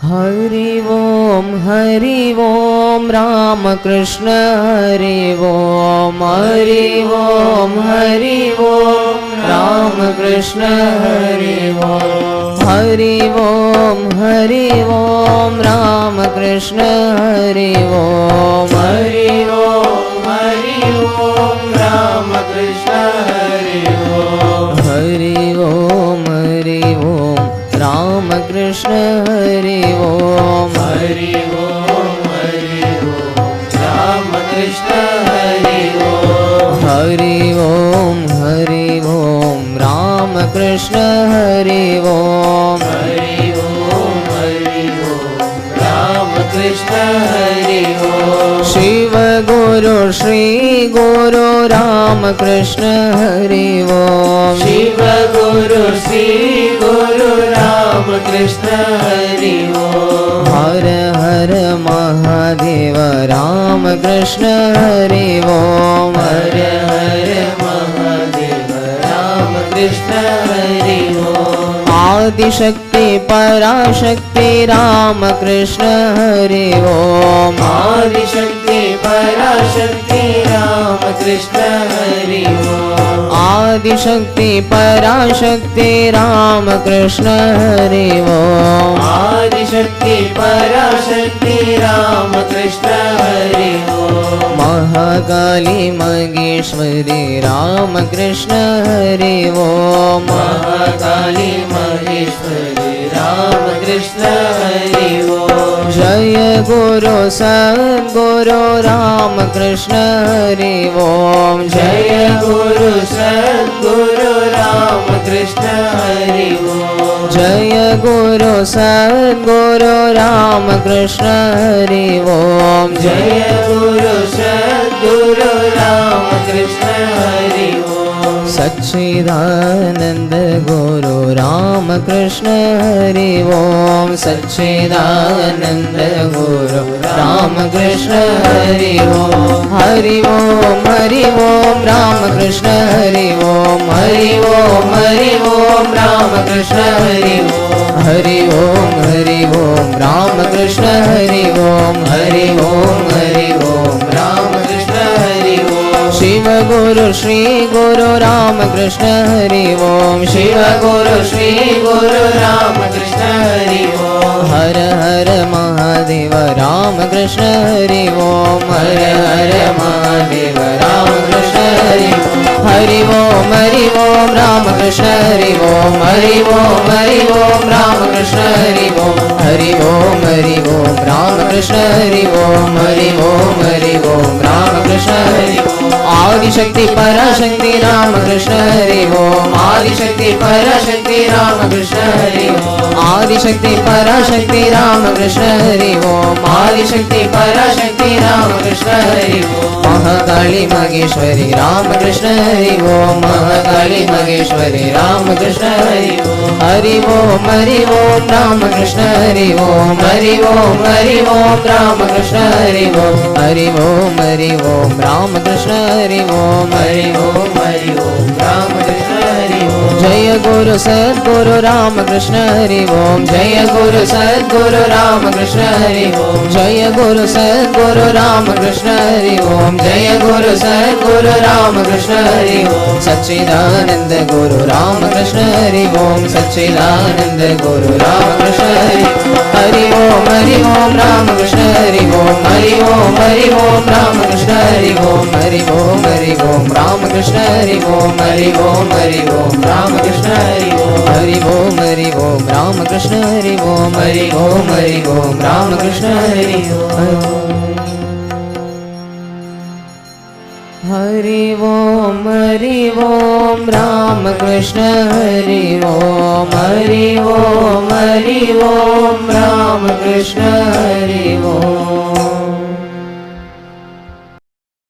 हरि ओम राम कृष्ण हरि ओम राम कृष्ण हरि ओम राम कृष्ण हरि ओम राम कृष्ण हरि ओम राम कृष्ण हरि ओम राम कृष्ण हरि ओम राम कृष्ण हरि ओम राम कृष्ण हरि ओम शिव गुरु श्री गुरु राम कृष्ण हरि ओम शिव गुरु श्री गुरु राम कृष्ण हरि ओम हर हर महादेव राम कृष्ण हरि ओम हर हर महादेव राम कृष्ण हरि ओम आदिशक्ति पराशक्ति राम कृष्ण हरि ओम आदिशक्ति पराशक्ति राम कृष्ण हरि ओम आदिशक्ति पराशक्ति राम कृष्ण हरि ओम आदिशक्ति पराशक्ति राम कृष्ण हरि ओम महाकाली महेश्वरी राम कृष्ण हरि ओम महाकाली महेश्वरी राम कृष्ण हरि ओम जय गुरु सद्गुरु राम कृष्ण हरि ओम जय गुरु सद्गुरु राम कृष्ण हरि ओम जय गुरु सद्गुरु राम कृष्ण हरि ओम जय गुरु सद्गुरु राम कृष्ण हरि ओम सच्चिदानंद गुरु राम कृष्ण हरि ओम सच्चिदानंद गुरु राम कृष्ण हरि ओम राम कृष्ण हरि ओम राम कृष्ण हरि ओम राम कृष्ण हरि ओम राम कृष्ण हरि ओम शिव गुरु श्री गुरु राम कृष्ण हरि ओम शिव गुरु श्री गुरु राम कृष्ण हरि ओम हर हर महादेव राम कृष्ण हरि ओम हर हर महादेव राम कृष्ण हरि ओम हरि ओम राम कृष्ण हरि ओम राम कृष्ण हरि ओम राम कृष्ण हरि ओम राम कृष्ण हरि ओम आदिशक्ति पराशक्ति राम कृष्ण हरि ओम आदिशक्ति पराशक्ति राम कृष्ण हरि ओम आदिशक्ति पराशक्ति राम कृष्ण हरि ओम आदिशक्ति पराशक्ति राम कृष्ण हरि ओम महाकाली महेश्वरी राम कृष्ण हरि ओम महाकाली महेश्वरी राम कृष्ण हरि ओम हरि ओम राम कृष्ण हरि ओम राम कृष्ण हरि ओम राम कृष्ण हरि ओम राम कृष्ण हरि ओम जय गुरु सद्गुरु राम कृष्ण हरि ओम जय गुरु सद्गुरु राम कृष्ण हरि ओम जय गुरु सद्गुरु राम कृष्ण हरि ओम जय गुरु सद्गुरु राम कृष्ण हरि ओम सच्चिदानंद गुरु राम कृष्ण हरि ओम सच्चिदानंद गुरु राम कृष्ण हरि ओम राम कृष्ण हरि ओम राम कृष्ण हरि ओम राम कृष्ण हरि ओम राम कृष्ण हरि ओम राम कृष्ण हरि ओम राम कृष्ण हरि ओम हरि ओम राम कृष्ण हरि ओम राम कृष्ण हरि ओम